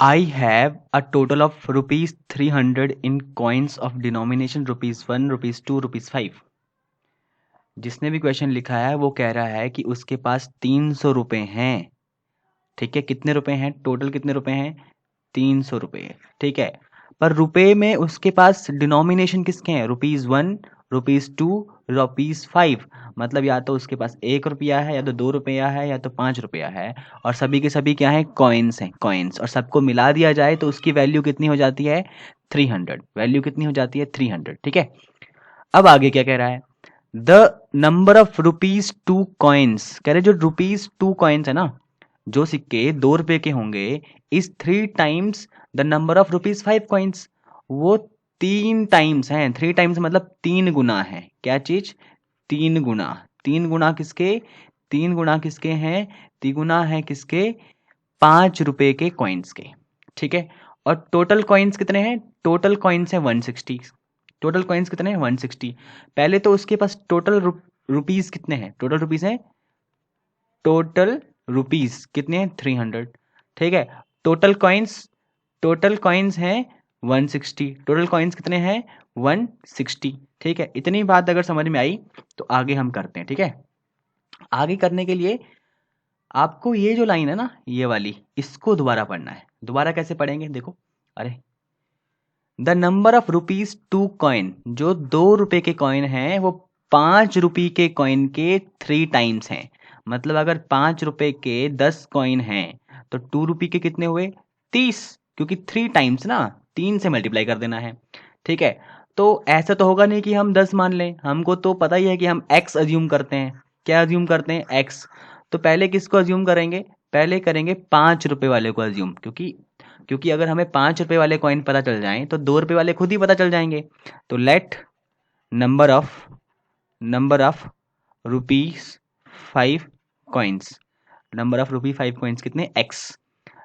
I have a total of rupees 300 in coins of denomination rupees 1, rupees 2, rupees 5। जिसने भी question लिखा है वो कह रहा है कि उसके पास 300 रुपए हैं। ठीक है, कितने रुपए हैं टोटल, कितने रुपए हैं? 300 रुपए। ठीक है, पर रुपए में उसके पास डिनोमिनेशन किसके हैं? Rupees 1, rupees 2, rupees 5। मतलब या तो उसके पास 1 रुपया है, या तो 2 रुपया है, या तो 5 रुपया है। और सभी के सभी क्या है? कॉइन्स हैं, कॉइन्स। और सबको मिला दिया जाए तो उसकी वैल्यू कितनी हो जाती है? 300। वैल्यू कितनी हो जाती है? 300। ठीक है, अब आगे क्या कह रहा है? The number of rupees 2 coins. कह रहे जो रुपीज 2 कॉइन्स है ना, जो सिक्के 2 रुपए के होंगे, is 3 times the number of rupees 5 coins. वो 3 टाइम्स हैं। 3 टाइम्स मतलब 3 गुना है। क्या चीज? 3 गुना। 3 गुना किसके? 3 गुना किसके हैं? 3 गुना है किसके? 5 रुपए के कॉइन्स के। ठीक है, और टोटल कॉइन्स कितने हैं? टोटल कॉइन्स है 160। टोटल कॉइन्स कितने हैं? 160। पहले तो उसके पास टोटल रुपीज कितने हैं? टोटल रुपीज हैं, टोटल रुपीज कितने हैं? 300। ठीक है, टोटल कॉइन्स, टोटल कॉइन्स हैं 160। टोटल कॉइन्स कितने हैं? 160। ठीक है, इतनी बात अगर समझ में आई तो आगे हम करते हैं। ठीक है, आगे करने के लिए आपको ये जो लाइन है ना, ये वाली, इसको दोबारा पढ़ना है। दोबारा कैसे पढ़ेंगे? देखो, अरे the number of rupees 2 coin, जो 2 रुपए के कॉइन हैं वो 5 रुपए के कॉइन के 3 टाइम्स हैं। मतलब अगर 5 रुपए के 10 कॉइन हैं तो 2 रुपए के कितने हुए? 30। क्योंकि 3 टाइम्स ना, 3 से मल्टीप्लाई कर देना है। ठीक है, तो ऐसा तो होगा नहीं कि हम 10 मान लें। हमको तो पता ही है कि हम x अज्यूम करते हैं। क्या अज्यूम करते हैं? x। तो पहले किसको अज्यूम करेंगे? पहले करेंगे 5 रुपए वाले को अज्यूम। क्योंकि अगर हमें 5 रुपए वाले कॉइन पता चल जाएं तो 2 रुपए वाले खुद ही पता चल जाएंगे। तो let number of rupees 5 coins, number of rupee 5 coins कितने? x।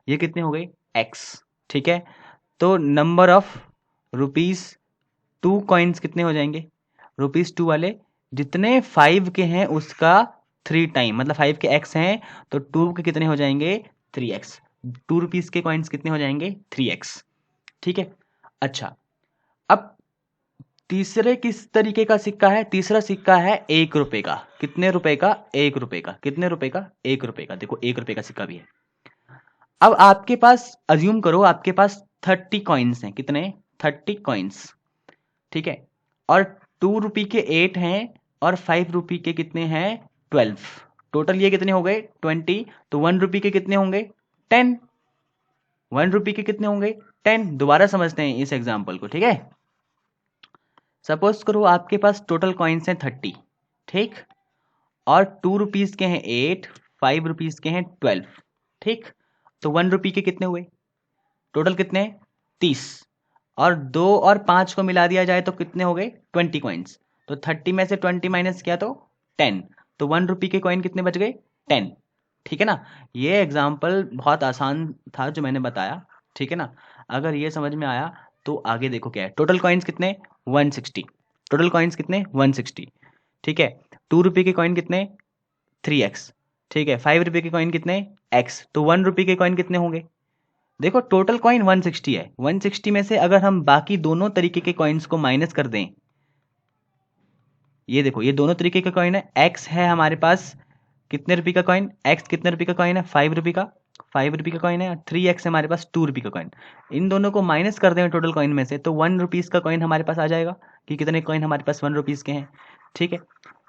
ये कितने हो गए? x। ठीक है, तो नंबर ऑफ रुपीज 2 कॉइन्स कितने हो जाएंगे? रुपीज 2 वाले जितने 5 के हैं उसका 3 टाइम, मतलब 5 के x हैं तो 2 के कितने हो जाएंगे? 3x। 2 रुपीज के कॉइन्स कितने हो जाएंगे? 3x। ठीक है, अच्छा, अब तीसरे किस तरीके का सिक्का है? तीसरा सिक्का है 1 रुपए का। कितने रुपए का? 1 रुपए का। कितने रुपए का? 1 रुपए का। देखो 1 रुपए का सिक्का भी है। अब आपके पास अज्यूम करो, आपके पास 30 कॉइन्स हैं। कितने? 30 कॉइन्स। ठीक है, और 2 रुपए के 8 हैं और 5 रुपए के कितने हैं? 12। टोटल ये कितने हो गए? 20। तो 1 रुपए के कितने होंगे? 10। 1 रुपए के कितने होंगे? 10। दोबारा समझते हैं इस एग्जाम्पल को। ठीक है, सपोज करो आपके पास टोटल कॉइन्स हैं 30। ठीक, और 2 रुपीज के हैं 8, 5 रुपीज के हैं 12। ठीक, तो 1 रुपए के कितने हुए? टोटल कितने? 30। और 2 और 5 को मिला दिया जाए तो कितने हो गए? 20 कॉइन्स। तो 30 में से 20 माइनस किया तो 10। तो 1 रुपए के कॉइन कितने बच गए? 10। ठीक है ना, ये एग्जाम्पल बहुत आसान था जो मैंने बताया। ठीक है ना, अगर ये समझ में आया तो आगे देखो क्या है। टोटल कॉइन्स कितने? 160। टोटल कॉइन्स कितने? 160। ठीक है, 2 रुपए के कॉइन कितने? 3x। ठीक है, 5 रुपए के कॉइन कितने? x। तो 1 रुपए के कॉइन कितने होंगे? देखो टोटल कॉइन 160 है। 160 में से अगर हम बाकी दोनों तरीके के कॉइन्स को माइनस कर दें, ये देखो ये दोनों तरीके का कॉइन है। x है हमारे पास कितने रुपए का कॉइन? x कितने रुपए का कॉइन है? 5 रुपए का। 5 रुपए का कॉइन है। 3x है हमारे पास 2 रुपए का कॉइन। इन दोनों को माइनस कर दें टोटल कॉइन में से तो 1 रुपीज का कॉइन हमारे पास आ जाएगा कि कितने कॉइन हमारे पास 1 रुपीज के हैं। ठीक है,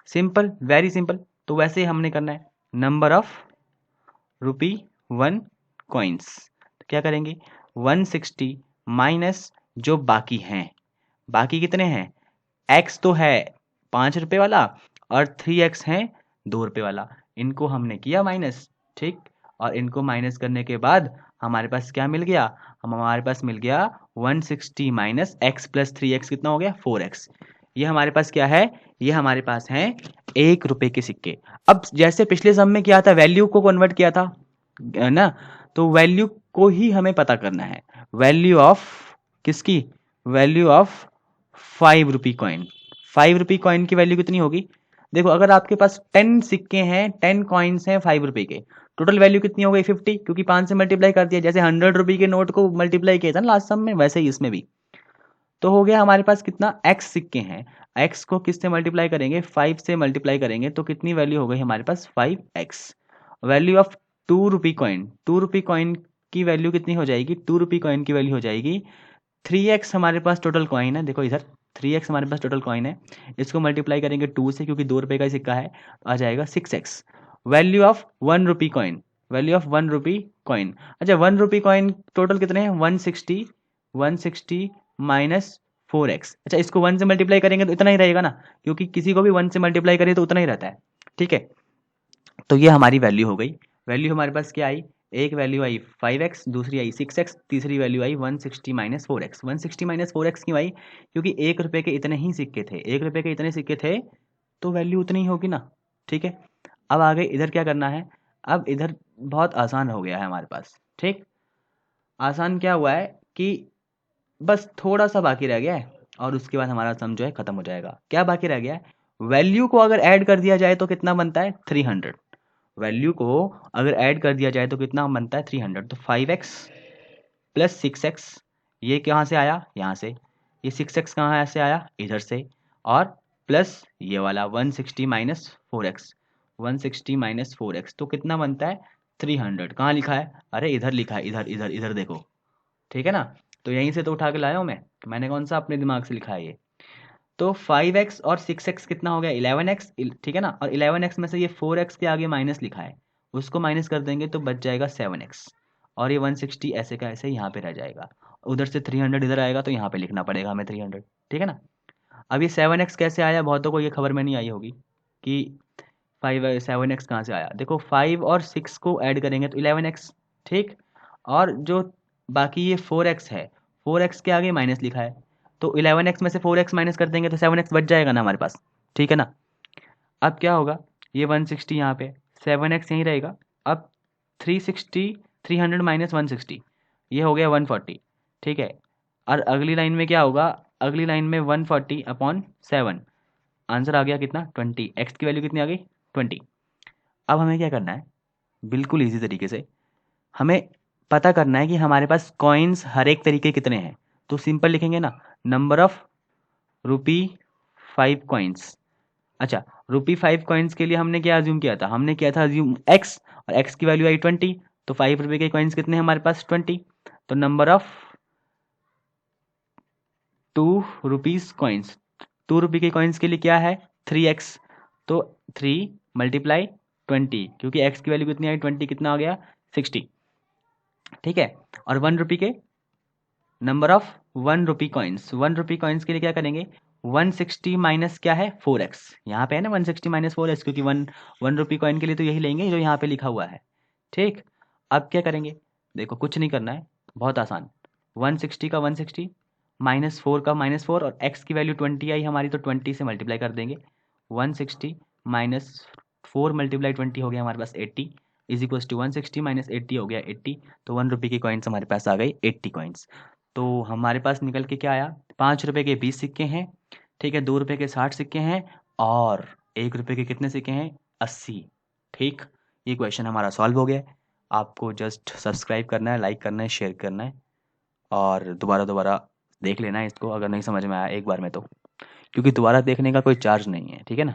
सिंपल, वेरी सिंपल। तो वैसे ही हमने करना है नंबर ऑफ रुपी 1 कॉइन्स। तो क्या करेंगे? 160 माइनस जो बाकी हैं। बाकी कितने हैं? x तो है 5 रुपए वाला और 3x है 2 रुपए वाला। इनको हमने किया माइनस। ठीक, और इनको माइनस करने के बाद हमारे पास क्या मिल गया? हमारे पास मिल गया 160 माइनस x प्लस 3x कितना हो गया? 4x। ये हमारे पास क्या है? ये हमारे पास है 1 रुपए के सिक्के। अब जैसे पिछले सम में किया था, वैल्यू को कन्वर्ट किया था है ना, तो वैल्यू को ही हमें पता करना है। वैल्यू ऑफ किसकी? Value of 5 rupee coin. 5 rupee coin की वैल्यू कितनी होगी? देखो अगर आपके पास 10 सिक्के हैं, 10 कॉइन्स हैं 5 रुपए के, टोटल वैल्यू कितनी हो गई 50, क्योंकि 5 से मल्टीप्लाई कर दिया, जैसे 100 रुपये के नोट को मल्टीप्लाई किया था ना लास्ट सम में, वैसे ही इसमें भी। तो हो गया हमारे पास कितना, x सिक्के हैं, x को किससे मल्टीप्लाई करेंगे, 5 से मल्टीप्लाई करेंगे, तो कितनी वैल्यू हो गई हमारे पास 5x। Value of 2 rupee coin, 2 rupee coin की वैल्यू कितनी हो जाएगी, 2 रुपी कॉइन की वैल्यू हो जाएगी 3x। हमारे पास टोटल कॉइन है, देखो इधर 3x हमारे पास टोटल कॉइन है, इसको मल्टीप्लाई करेंगे 2 से, क्योंकि 2 रुपये का सिक्का है, आ जाएगा 6x। Value of 1 rupee coin, value of 1 rupee coin, अच्छा 1 रुपी कॉइन टोटल कितने हैं 160, 160 माइनस 4x। अच्छा इसको 1 से मल्टीप्लाई करेंगे तो इतना ही रहेगा ना, क्योंकि किसी को भी 1 से मल्टीप्लाई करें तो उतना ही रहता है, ठीक है। तो ये हमारी वैल्यू हो गई। वैल्यू हमारे पास क्या आई, एक वैल्यू आई 5x, दूसरी आई 6x, तीसरी वैल्यू आई 160 माइनस 4x। 160 माइनस 4x क्यों आई, क्योंकि 1 रुपये के इतने ही सिक्के थे, 1 रुपये के इतने सिक्के थे, तो वैल्यू उतनी ही होगी ना, ठीक है। अब आगे इधर क्या करना है, अब इधर बहुत आसान हो गया है हमारे पास, ठीक। आसान क्या हुआ है कि बस थोड़ा सा बाकी रह गया है, और उसके बाद हमारा सम जो है खत्म हो जाएगा। क्या बाकी रह गया है, वैल्यू को अगर ऐड कर दिया जाए तो कितना बनता है 300। वैल्यू को अगर ऐड कर दिया जाए तो कितना बनता है 300। तो 5x प्लस 6x, ये कहाँ से आया, यहाँ से, ये 6x कहाँ से आया, इधर से, और प्लस ये वाला 160 माइनस 4x, 160 माइनस 4x, तो कितना बनता है 300। कहाँ लिखा है, अरे इधर लिखा है, इधर इधर इधर देखो, ठीक है ना। तो यहीं से तो उठा के लाया हूँ मैंने कौन सा अपने दिमाग से लिखा है ये। तो 5x और 6x कितना हो गया 11x, ठीक है ना, और 11x में से ये 4x के आगे माइनस लिखा है, उसको माइनस कर देंगे तो बच जाएगा 7x, और ये 160 ऐसे का ऐसे यहाँ पे रह जाएगा। उधर से 300 इधर आएगा तो यहाँ पे लिखना पड़ेगा हमें 300, ठीक है ना। अब ये 7x कैसे आया, बहुतों को ये खबर में नहीं आई होगी कि 7x कहाँ से आया। देखो 5 और 6 को ऐड करेंगे तो 11x, ठीक, और जो बाकी ये 4x है, 4x के आगे माइनस लिखा है, तो 11x में से 4x माइनस कर देंगे तो 7x बच जाएगा ना हमारे पास, ठीक है ना। अब क्या होगा, ये 160 यहाँ पे, 7x यहीं रहेगा। अब 360, 300 माइनस 160, ये हो गया 140, ठीक है। और अगली लाइन में क्या होगा, अगली लाइन में 140 अपॉन 7, आंसर आ गया कितना 20। एक्स की वैल्यू कितनी आ गई 20। अब हमें क्या करना है, बिल्कुल इजी तरीके से हमें पता करना है कि हमारे पास कॉइन्स हर एक तरीके कितने हैं। तो सिंपल लिखेंगे ना, नंबर ऑफ रुपी 5 कॉइन्स। अच्छा रुपी 5 कॉइन्स के लिए हमने क्या अज्यूम किया था, हमने किया था अज्यूम एक्स, और एक्स की वैल्यू आई 20, तो 5 रुपये के कॉइन्स कितने हैं हमारे पास 20। तो नंबर ऑफ 2 रुपीज कॉइन्स, 2 रुपये के कॉइन्स के लिए क्या है 3x, तो 3 मल्टीप्लाई 20, क्योंकि x की वैल्यू कितनी आई 20, कितना आ गया 60, ठीक है। और 1 रुपी के number of 1 rupee coins, 1 rupee coins के लिए क्या करेंगे 160 माइनस क्या है 4x, यहाँ पे है ना 160 माइनस 4x, क्योंकि 1 रुपी कॉइन के लिए तो यही लेंगे जो यहाँ पे लिखा हुआ है, ठीक। अब क्या करेंगे, देखो कुछ नहीं करना है, बहुत आसान, 160 का 160 माइनस 4 का माइनस 4, और x की वैल्यू 20 आई हमारी, तो 20 से मल्टीप्लाई कर देंगे। 160 माइनस 4 मल्टीप्लाई 20 हो गया हमारे पास 80, इज इक्वल्स टू 160 माइनस 80 हो गया 80, तो 1 रुपये की कॉइन्स हमारे पास आ गई 80 कॉइन्स। तो हमारे पास निकल के क्या आया, 5 रुपये के 20 सिक्के हैं, ठीक है, 2 रुपये के 60 सिक्के हैं, और 1 रुपये के कितने सिक्के हैं 80, ठीक। ये क्वेश्चन हमारा सॉल्व हो गया है। आपको जस्ट सब्सक्राइब करना है, लाइक करना है, शेयर करना है, और दोबारा दोबारा देख लेना है इसको अगर नहीं समझ में आया एक बार में तो, क्योंकि दोबारा देखने का कोई चार्ज नहीं है, ठीक है ना।